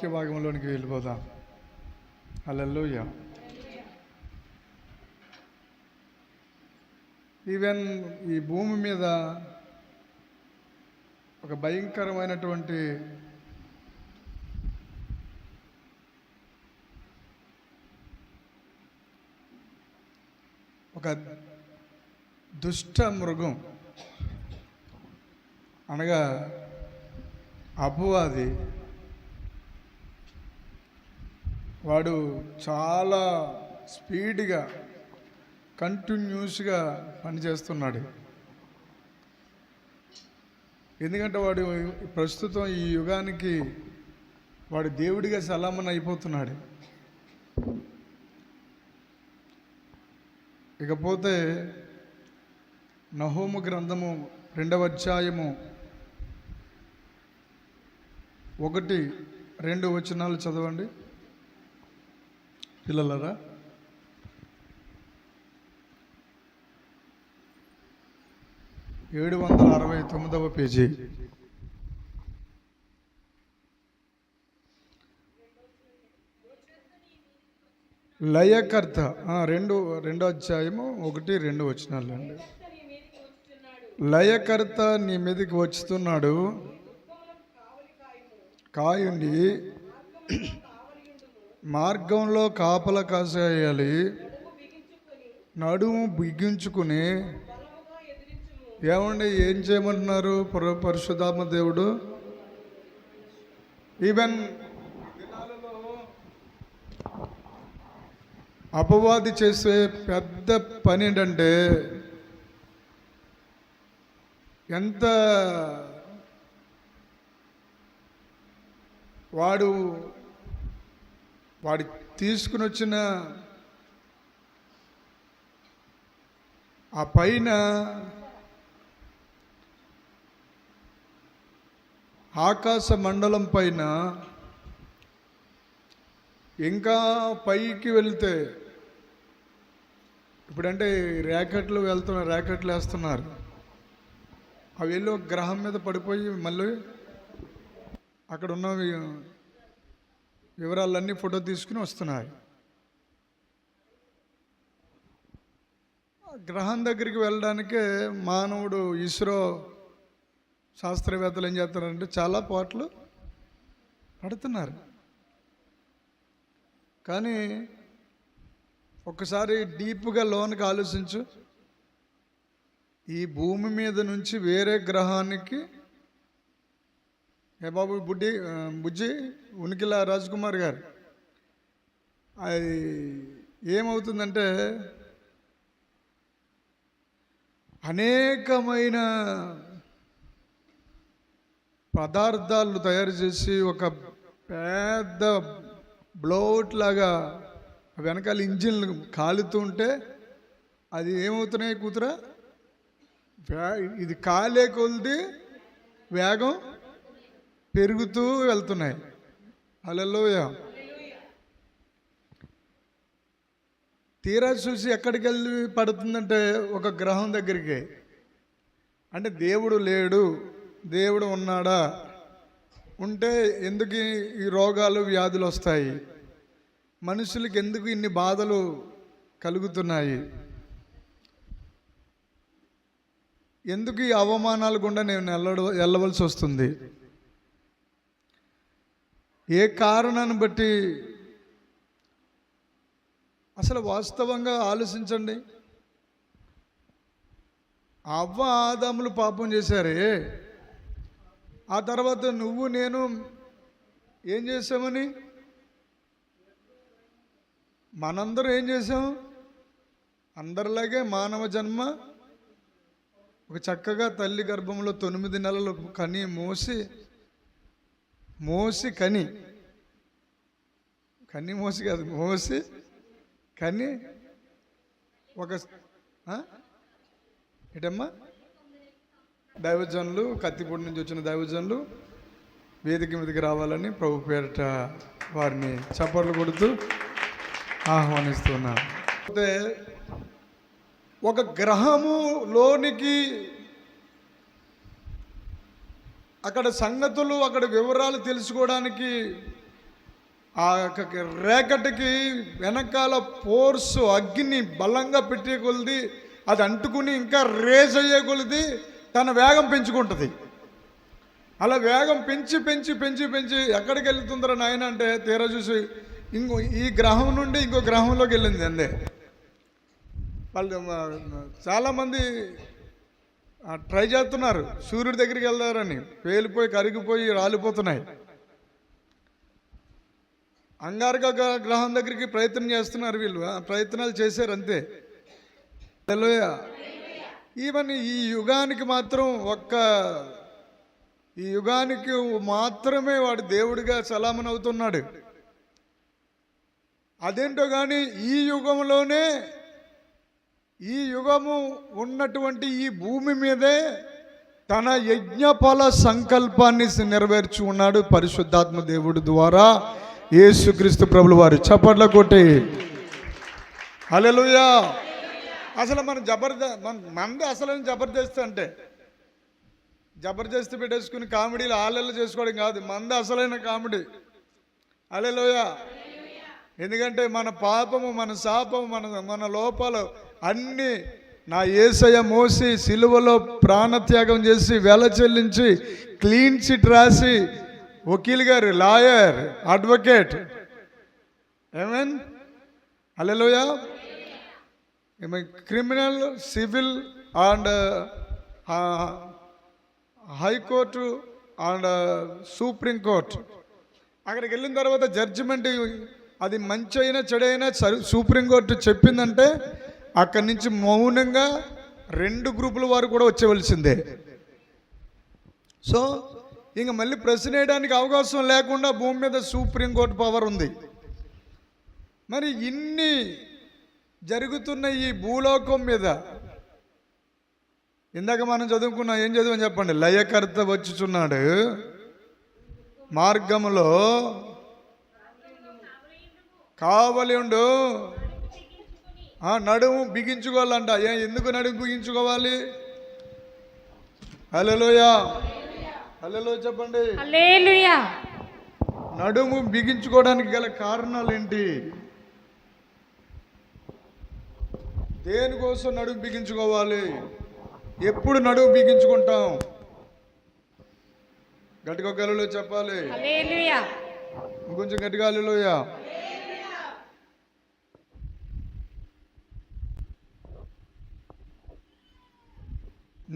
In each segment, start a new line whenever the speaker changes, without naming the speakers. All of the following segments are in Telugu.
వాక్య భాగంలోనికి వెళ్ళిపోదాం. హల్లెలూయా. ఈవెన్ ఈ భూమి మీద ఒక భయంకరమైనటువంటి ఒక దుష్ట మృగం అనగా అపవాది, వాడు చాలా స్పీడ్గా కంటిన్యూస్గా పనిచేస్తున్నాడు. ఎందుకంటే వాడు ప్రస్తుతం ఈ యుగానికి వాడు దేవుడిగా సలామన్ అయిపోతున్నాడు. ఇకపోతే నహూము గ్రంథము 2వ అధ్యాయము 1-2 వచనాలు చదవండి పిల్లలరా. 769వ పేజీ. లయకర్త 2వ అధ్యాయము 1-2 వచనాలు అండి. లయకర్త నీ మీదకి వచ్చుతున్నాడు, కాయుండి మార్గంలో కాపల కాసేయాలి, నడుము బిగించుకుని. ఏమండి ఏం చేయమంటున్నారు పరిశుద్ధాత్మ దేవుడు? ఈవెన్ అపవాది చేసే పెద్ద పని ఏంటంటే, ఎంత వాడి తీసుకుని వచ్చిన ఆ పైన ఆకాశ మండలం పైన ఇంకా పైకి వెళ్తే, ఇప్పుడంటే ర్యాకెట్లు వేస్తున్నారు. అవి వెళ్ళి ఒక గ్రహం మీద పడిపోయి మళ్ళీ అక్కడ ఉన్న వివరాలన్నీ ఫోటో తీసుకుని వస్తున్నాయి. గ్రహం దగ్గరికి వెళ్ళడానికే మానవుడు, ఇస్రో శాస్త్రవేత్తలు ఏం చేస్తారంటే చాలా పాటలు పడుతున్నారు. కానీ ఒకసారి డీప్గా లోనికి ఆలోచించు. ఈ భూమి మీద నుంచి వేరే గ్రహానికి బాబు బుజ్జి ఉనికిల రాజ్కుమార్ గారు, అది ఏమవుతుందంటే అనేకమైన పదార్థాలు తయారు చేసి ఒక పెద్ద బ్లోట్ లాగా వెనకాల ఇంజిన్లు కాలుతూ ఉంటే అది ఏమవుతున్నాయి కూతురా, ఇది కాలే కొలిది వేగం పెరుగుతూ వెళ్తున్నాయి. హల్లెలూయా. తీరా చూసి ఎక్కడికి వెళ్ళి పడుతుందంటే ఒక గ్రహం దగ్గరికి. అంటే దేవుడు లేడు, దేవుడు ఉన్నాడా? ఉంటే ఎందుకు ఈ రోగాలు వ్యాధులు వస్తాయి? మనుషులకి ఎందుకు ఇన్ని బాధలు కలుగుతున్నాయి? ఎందుకు ఈ అవమానాలు గుండా నేను వెళ్ళవలసి వస్తుంది? ఏ కారణాన్ని బట్టి? అసలు వాస్తవంగా ఆలోచించండి. అవ్వ ఆదాములు పాపం చేశారే, ఆ తర్వాత నువ్వు నేను ఏం చేసామని మనందరం ఏం చేసాం? అందరిలాగే మానవ జన్మ ఒక చక్కగా తల్లి గర్భంలో 9 నెలలు కని మోసి కానీ ఒక ఏంటమ్మా దైవజనులు, కత్తిపూడి నుంచి వచ్చిన దైవజనులు వేదిక మీదకి రావాలని ప్రభు పేరిట వారిని చప్పట్లు కొడుతూ ఆహ్వానిస్తున్నాను. అయితే ఒక గ్రహములోనికి అక్కడ సంగతులు, అక్కడ వివరాలు తెలుసుకోవడానికి ఆ యొక్క రేకటికి వెనకాల ఫోర్సు అగ్ని బలంగా పెట్టే కొలిది అది అంటుకుని ఇంకా రేజ్ అయ్యే కొలిది తన వేగం పెంచుకుంటుంది. అలా వేగం పెంచి పెంచి పెంచి పెంచి ఎక్కడికి వెళ్తుందరో నాయన అంటే తీరా చూసి ఈ గ్రహం నుండి ఇంకో గ్రహంలోకి వెళ్ళింది అందే. వాళ్ళు చాలామంది ట్రై చేస్తున్నారు సూర్యుడి దగ్గరికి వెళ్దారని, పేలిపోయి కరిగిపోయి రాలిపోతున్నాయి. అంగారక గ్రహం దగ్గరికి ప్రయత్నం చేస్తున్నారు వీళ్ళు, ప్రయత్నాలు చేశారు అంతే. ఈవెన్ ఈ యుగానికి మాత్రమే వాడు దేవుడిగా చలామణి అవుతున్నాడు. అదేంటో కానీ ఈ యుగము ఉన్నటువంటి ఈ భూమి మీదే తన యజ్ఞఫల సంకల్పాన్ని నెరవేర్చి ఉన్నాడు పరిశుద్ధాత్మ దేవుడి ద్వారా యేసుక్రీస్తు ప్రభుల వారు. చప్పట్ల కొట్టి హల్లెలూయా. అసలు మనది అసలైన జబర్దస్త్ అంటే జబర్దస్త్ పెట్టేసుకుని కామెడీలు ఆళ్ళల్లో చేసుకోవడం కాదు, మనది అసలైన కామెడీ. హల్లెలూయా. ఎందుకంటే మన పాపము, మన శాపము, మన లోపాలు అన్నీ నా యేసయ్య మోసి సిలువలో ప్రాణత్యాగం చేసి వెల చెల్లించి క్లీన్ చిట్ రాసి వకీల్ గారు, lawyer, advocate, amen hallelujah, criminal, civil and high court and supreme court. అక్కడికి వెళ్ళిన తర్వాత జడ్జిమెంట్ అది మంచి అయినా చెడైనా సుప్రీంకోర్టు చెప్పిందంటే అక్కడి నుంచి మౌనంగా 2 గ్రూపుల వారు కూడా వచ్చేవలసిందే. సో ఇంక మళ్ళీ ప్రశ్న వేయడానికి అవకాశం లేకుండా భూమి మీద సుప్రీంకోర్టు పవర్ ఉంది. మరి ఇన్ని జరుగుతున్న ఈ భూలోకం మీద ఇందాక మనం చదువుకున్నాం, ఏం చదివని చెప్పండి? లయకర్త వచ్చుచున్నాడు, మార్గములో కావలి ఉండు, నడుము బిగించుకోవాలంట. ఎందుకు నడుము బిగించుకోవాలి? హల్లెలూయా, హల్లెలూయా చెప్పండి.
హల్లెలూయా.
నడుము బిగించుకోవడానికి గల కారణాలు ఏంటి? దేనికోసం నడుము బిగించుకోవాలి? ఎప్పుడు నడుము బిగించుకుంటాం? గట్టిగా ఒక హల్లెలూయా చెప్పాలి.
హల్లెలూయా.
ఇంకొంచెం గట్టిగా హల్లెలూయా.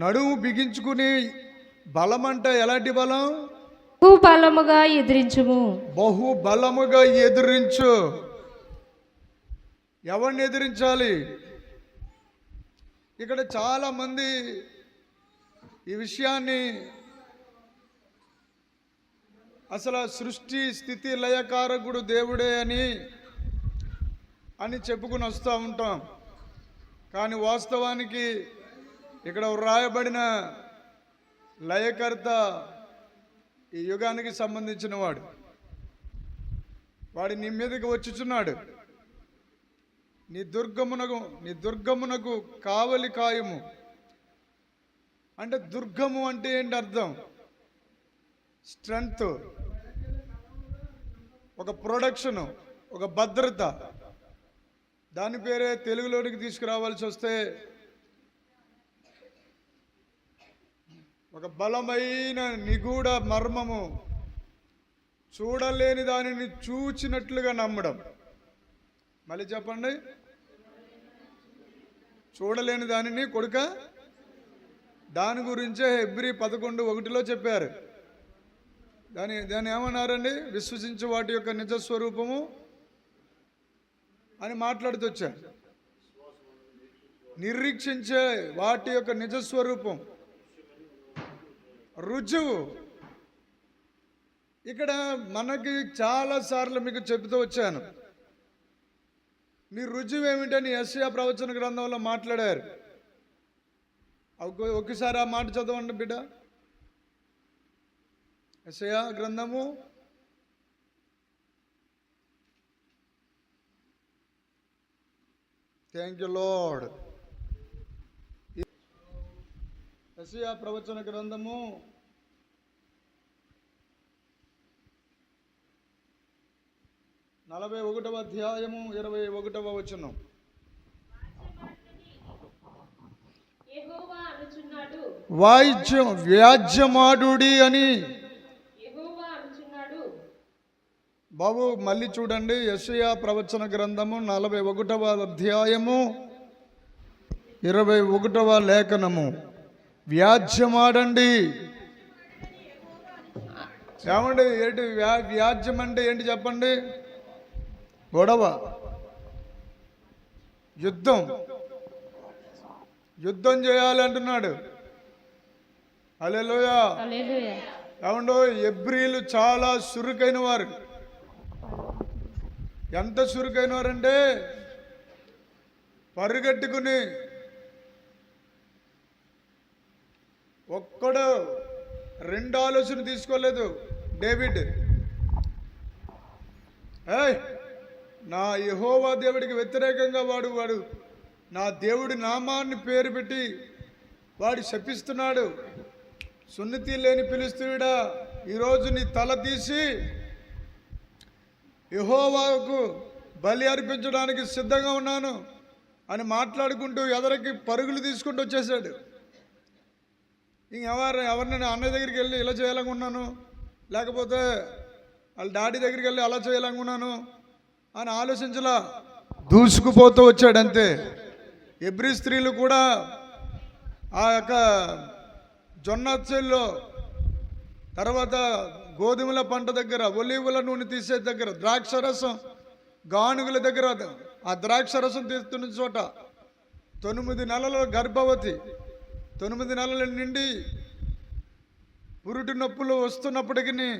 నడుము బిగించుకుని బలం అంటే ఎలాంటి బలం?
బహుబలముగా ఎదిరించుము.
బహుబలముగా ఎదిరించు. ఎవరిని ఎదిరించాలి? ఇక్కడ చాలా మంది ఈ విషయాన్ని అసలు సృష్టి స్థితి లయకారకుడు దేవుడే అని చెప్పుకుని వస్తూ ఉంటాం. కానీ వాస్తవానికి ఇక్కడ వ్రాయబడిన లయకర్త ఈ యుగానికి సంబంధించిన వాడు నీ మీదకి వచ్చుచున్నాడు. నీ దుర్గమునకు కావలి కాయము. అంటే దుర్గము అంటే ఏంటి అర్థం? స్ట్రెంగ్త్, ఒక ప్రొడక్షను, ఒక భద్రత. దాని పేరే తెలుగులోనికి తీసుకురావాల్సి వస్తే ఒక బలమైన నిగూఢ మర్మము, చూడలేని దానిని చూచినట్లుగా నమ్మడం. మళ్ళీ చెప్పండి. చూడలేని దానిని కొడుక, దాని గురించే హెబ్రీ 11:1 చెప్పారు. దాన్ని ఏమన్నారండి? విశ్వసించే వాటి యొక్క నిజస్వరూపము అని మాట్లాడుతూ వచ్చారు. నిరీక్షించే వాటి యొక్క నిజస్వరూపం, రుజువు. ఇక్కడ మనకి చాలాసార్లు మీకు చెబుతూ వచ్చాను, నీ రుజువు ఏమిటని యెషయా ప్రవచన గ్రంథంలో మాట్లాడారు. ఒకసారి ఆ మాట చదవండి బిడ్డ. యెషయా గ్రంథము 'Lord. యెషయా ప్రవచన గ్రంథము 41 41వ అధ్యాయము 21వ వచనం.
యెహోవా అనుచున్నాడు,
వ్యాజ్యమాడుడి అని.
యెహోవా అనుచున్నాడు.
బాబు మళ్ళీ చూడండి, యెషయా ప్రవచన గ్రంథము 41వ అధ్యాయము 21వ లేఖనము. వ్యాజ్యమాడండి. ఏమండి ఏంటి వ్యాజ్యం అంటే ఏంటి చెప్పండి? గొడవ, యుద్ధం చేయాలి అంటున్నాడు. హల్లెలూయా.
హల్లెలూయా.
ఏమండో ఎబ్రీలు చాలా చురుకైన వారు. ఎంత చురుకైన వారంటే పరుగెట్టుకుని ఒక్కడు 2 ఆలోచన తీసుకోలేదు. డేవిడ్, నా యెహోవా దేవుడికి వ్యతిరేకంగా వాడు నా దేవుడి నామాన్ని పేరు పెట్టి వాడు శపిస్తున్నాడు. సున్నతి లేని ఫిలిష్తీయుడా, ఈరోజు నీ తల తీసి యెహోవాకు బలి అర్పించడానికి సిద్ధంగా ఉన్నాను అని మాట్లాడుకుంటూ ఎదరికి పరుగులు తీసుకుంటూ వచ్చేసాడు. ఎవరినైనా అన్నయ్య దగ్గరికి వెళ్ళి ఇలా చేయాలనుకున్నాను, లేకపోతే వాళ్ళ డాడీ దగ్గరికి వెళ్ళి అలా చేయాలనుకున్నాను అని ఆలోచించలా, దూసుకుపోతూ వచ్చాడు అంతే. ఎబ్రీ స్త్రీలు కూడా ఆ యొక్క జొన్న చేల్లో, తర్వాత గోధుమల పంట దగ్గర, ఒలీవుల నూనె తీసే దగ్గర, ద్రాక్షరసం గానుగుల దగ్గర, ఆ ద్రాక్షరసం తీస్తున్న చోట 9 నెలల గర్భవతి, 9 నెలల నిండి పురుటి నొప్పులు వస్తున్నప్పటికీ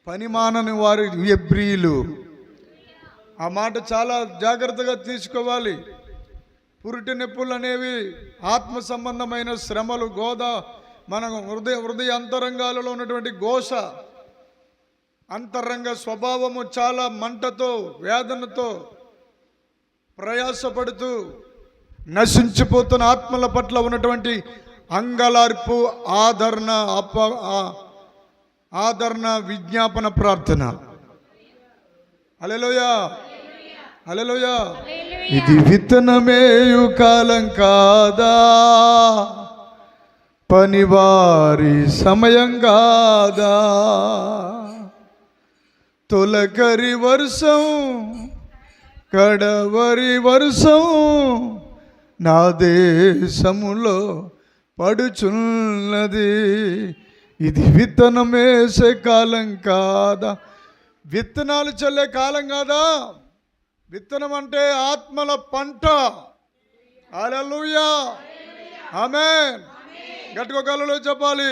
పని మానని వారు ఎబ్రీలు. ఆ మాట చాలా జాగ్రత్తగా తీసుకోవాలి. పురుటి నొప్పులు అనేవి ఆత్మ సంబంధమైన శ్రమలు. మన హృదయ అంతరంగాలలో ఉన్నటువంటి ఘోష, అంతరంగ స్వభావము చాలా మంటతో, వేదనతో ప్రయాసపడుతూ నశించిపోతున్న ఆత్మల పట్ల ఉన్నటువంటి అంగలార్పు, ఆదరణ, విజ్ఞాపన ప్రార్థన. హల్లెలూయా, హల్లెలూయా. ఇది విత్తనమేయు కాలం కాదా, పనివారి సమయం కాదా, తొలకరి వర్షం కడవరి వర్షం నా దేశములో పడుచున్నది. ఇది విత్తనమేసే కాలం కాదా, విత్తనాలు చల్లే కాలం కాదా. విత్తనం అంటే ఆత్మల పంట. హల్లెలూయా, ఆమేన్. గట్టిగా హల్లెలూయా చెప్పాలి.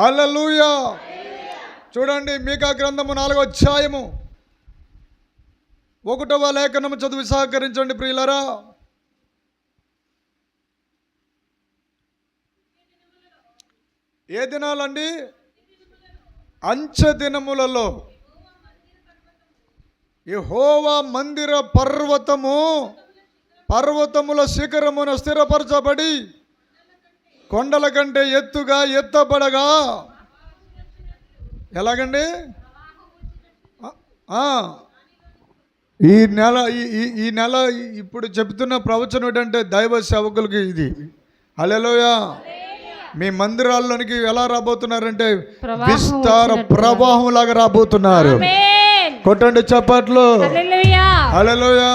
హల్లెలూయా. చూడండి, మీకా గ్రంథము 4వ అధ్యాయము 1వ లేఖనము చదివి సహకరించండి ప్రియులరా. ఏ దినాలండి? అంచె దినములలో యెహోవా మందిర పర్వతముల శిఖరమున స్థిరపరచబడి కొండల కంటే ఎత్తుగా ఎత్తబడగా. ఎలాగండి? ఈ నెల ఇప్పుడు చెప్తున్న ప్రవచనం ఏంటంటే దైవ సేవకులకి ఇది. హల్లెలూయా. మీ మందిరాల్లోనికి ఎలా రాబోతున్నారంటే విస్తార ప్రవాహం లాగా రాబోతున్నారు. కొట్టండి చప్పట్లు. హల్లెలూయా, హల్లెలూయా,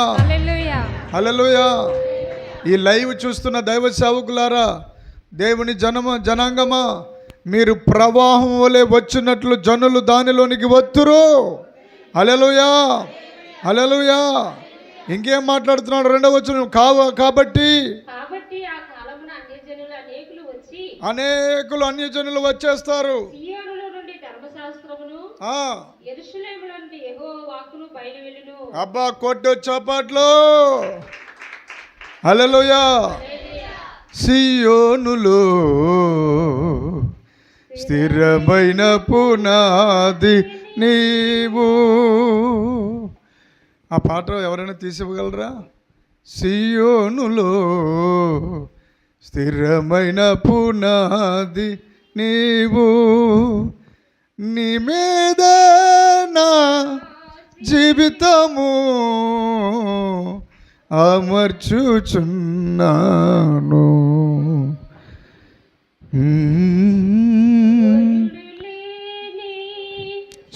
హల్లెలూయా. ఈ లైవ్ చూస్తున్న దైవ సేవకులారా, దేవుని జనాంగమా, మీరు ప్రవాహం వలె వచ్చినట్లు జనులు దానిలోనికి వత్తురు. హల్లెలూయా, హల్లెలూయా. ఇంకేం మాట్లాడుతున్నాడు? 2వ వచనం. కాబట్టి అనేకులు అన్యజనులు వచ్చేస్తారు. అబ్బా కొట్టు చప్పట్లు. హల్లెలూయా. సియోనులో స్థిరమైన పునాది నీవు. ఆ పాట ఎవరైనా తీసివ్వగలరా? సియోనులో స్థిరమైన పునాది నీవు, నీ మీద నా జీవితము అమర్చుచున్నాను.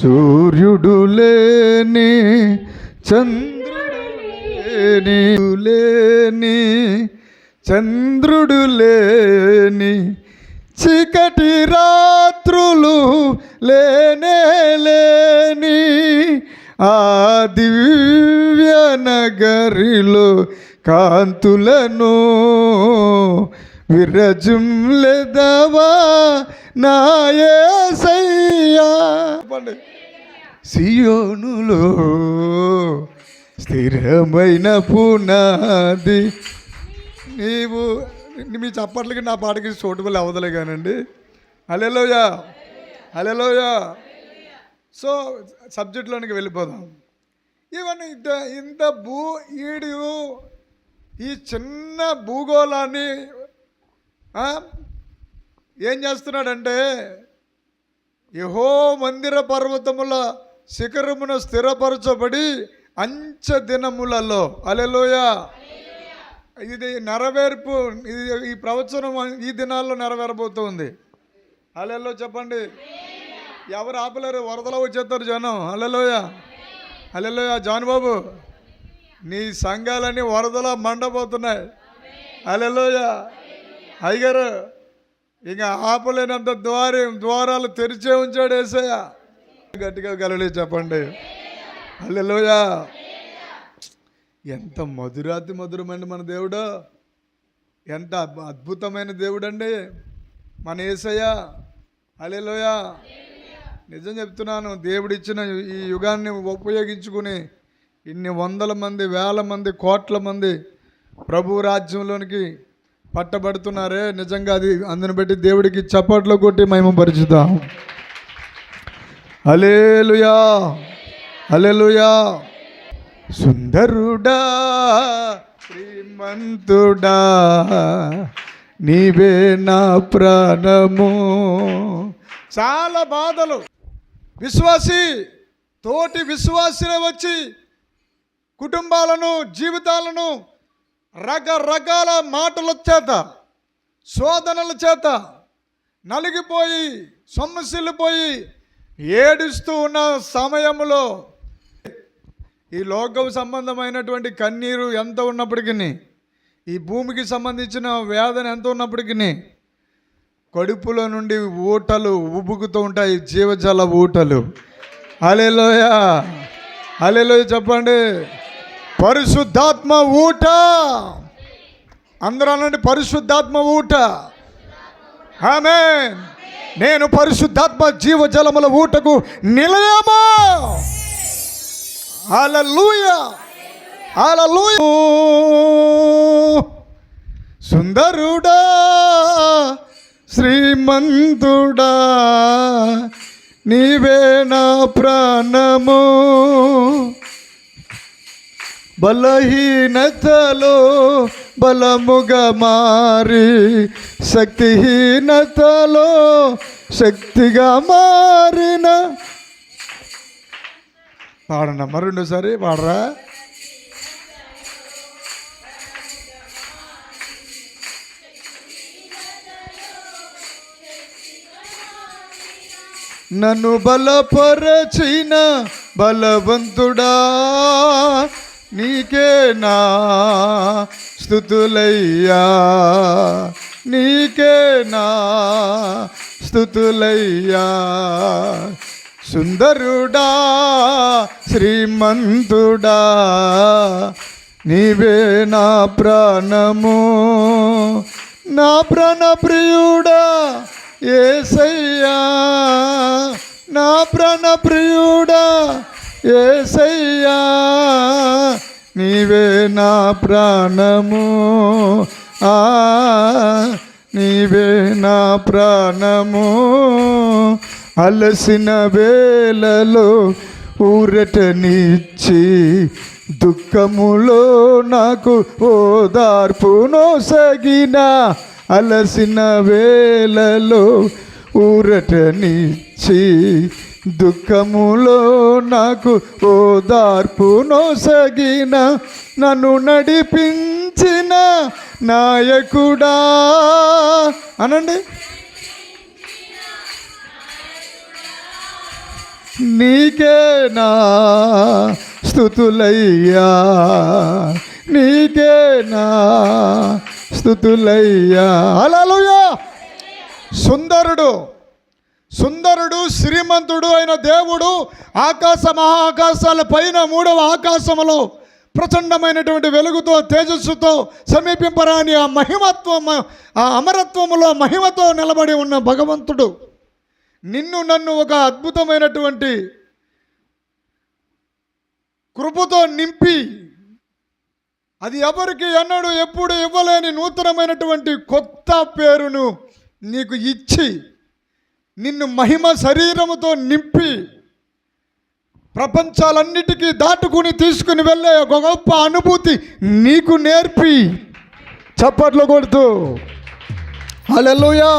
సూర్యుడు లేని చంద్రుడు లేని చీకటి రాత్రులు లేనే లేని ఆ దివ్య నగరిలో కాంతులను విరజుంలెదవా నా యేసయ్యా. సియోనులో స్థిరమైన పునాది నీవు. మీ చప్పట్లకి నా పాటకి చోటుబలి అవదలే కానండి. హల్లెలూయా, హల్లెలూయా. సో సబ్జెక్ట్లోనికి వెళ్ళిపోదాం. ఇవన్నీ ఇంత ఈ చిన్న భూగోళాన్ని ఏం చేస్తున్నాడంటే యెహో మందిర పర్వతముల శిఖరమున స్థిరపరచబడి అంచె దినములలో, హల్లెలూయా, ఇది నెరవేర్పు. ఈ ప్రవచనం ఈ దినాల్లో నెరవేరబోతుంది. హల్లెలూయా చెప్పండి. ఎవరు ఆపలేరు, వరదలో వచ్చేస్తారు జనం. హల్లెలూయా, హల్లెలూయా. జాన్ బాబు, నీ సంఘాలన్నీ వరదలో మండబోతున్నాయి. హల్లెలూయా. అయ్యగారు, ఇంకా ఆపలేనంత ద్వారాలు తెరిచే ఉంచాడు యేసయ్య. గట్టిగా గలలే చెప్పండి. హల్లెలూయా. ఎంత మధురమండి మన దేవుడు, ఎంత అద్భుతమైన దేవుడు అండి మన యేసయ్య. హల్లెలూయా. నిజం చెప్తున్నాను, దేవుడిచ్చిన ఈ యుగాన్ని ఉపయోగించుకుని ఇన్ని వందల మంది, వేల మంది, కోట్ల మంది ప్రభు రాజ్యంలోనికి పట్టబడుతున్నారే. నిజంగా అది అందుని బట్టి దేవుడికి చప్పట్లు కొట్టి మహిమపరుచుదాం. హల్లెలూయా, హల్లెలూయా. సుందరుడా శ్రీమంతుడా నీవే నా ప్రాణము. చాలా బాధలు తోటి విశ్వాసులే వచ్చి కుటుంబాలను, జీవితాలను రకరకాల మాటల చేత, శోధనల చేత నలిగిపోయి సొమ్మసిల్లిపోయి ఏడుస్తూ ఉన్న సమయంలో ఈ లోకం సంబంధమైనటువంటి కన్నీరు ఎంత ఉన్నప్పటికీ, ఈ భూమికి సంబంధించిన వేదన ఎంత ఉన్నప్పటికీ కడుపులో నుండి ఊటలు ఉబుకుతూ ఉంటాయి, జీవజల ఊటలు. హల్లెలూయా, హల్లెలూయా చెప్పండి. పరిశుద్ధాత్మ ఊట. అందరూ అనండి, పరిశుద్ధాత్మ ఊట. ఆమేన్. నేను పరిశుద్ధాత్మ జీవజలముల ఊటకు నిలయము. హల్లెలూయా, హల్లెలూయా. సుందరుడా శ్రీమంతుడా నీవే నా ప్రాణము. బలహీనతలో బలముగా మారి, శక్తిహీనతలో శక్తిగా మారిన. పాడనమ్మా, రెండోసారి పాడరా. నన్ను బలపరచిన బలవంతుడా నీకే నా స్తుతులయ్యా, నీకే నా స్తుతులయ్యా. సుందరుడా శ్రీమంతుడా నీవే నా ప్రాణము. నా ప్రాణ ప్రియుడా యేసయ్యా, నా ప్రాణ ప్రియుడా యేసయ్యా, నీవే నా ప్రాణము. నీవే నా ప్రాణము. అలసిన వేళలో ఊరటనిచ్చి, దుఃఖములో నాకు ఓదార్పును సగిన. అలసిన వేళలో ఊరటనిచ్చి, దుఃఖములో నాకు ఓదార్పు నొసగిన నన్ను నడిపించిన నాయకుడా అనండి. నీకేనా స్తుతులయ్యా, నీకేనా స్తుతులయ్యా. హల్లెలూయా. సుందరుడు శ్రీమంతుడు అయిన దేవుడు ఆకాశ మహాకాశాల పైన మూడవ ఆకాశములో ప్రచండమైనటువంటి వెలుగుతో తేజస్సుతో సమీపింపరాని ఆ మహిమత్వం, ఆ అమరత్వములో మహిమతో నిలబడి ఉన్న భగవంతుడు నిన్ను నన్ను ఒక అద్భుతమైనటువంటి కృపతో నింపి, అది ఎవరికి ఎన్నడూ ఎప్పుడు ఇవ్వలేని నూతనమైనటువంటి కొత్త పేరును నీకు ఇచ్చి నిన్ను మహిమ శరీరముతో నింపి ప్రపంచాలన్నిటికీ దాటుకుని తీసుకుని వెళ్ళే ఒక గొప్ప అనుభూతి నీకు నేర్పి చప్పట్లు కొడుతూ హల్లెలూయా.